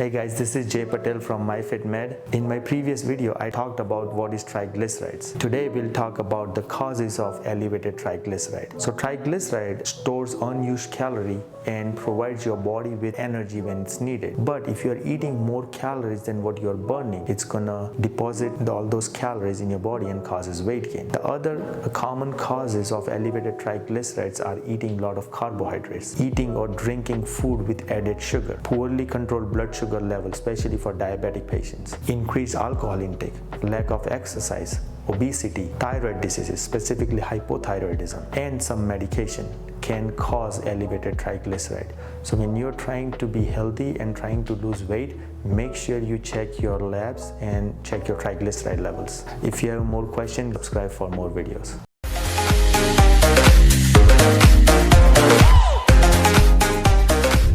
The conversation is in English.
Hey guys, this is Jay Patel from MyFitMed. In my previous video, I talked about what is triglycerides. Today we'll talk about the causes of elevated triglyceride. So triglyceride stores unused calorie and provides your body with energy when it's needed. But if you're eating more calories than what you're burning, it's gonna deposit all those calories in your body and causes weight gain. The other common causes of elevated triglycerides are eating a lot of carbohydrates, eating or drinking food with added sugar, poorly controlled blood sugar level, especially for diabetic patients, increased alcohol intake, lack of exercise, obesity, thyroid diseases, specifically hypothyroidism, and some medication can cause elevated triglyceride. So when you're trying to be healthy and trying to lose weight, make sure you check your labs and check your triglyceride levels. If you have more questions, subscribe for more videos.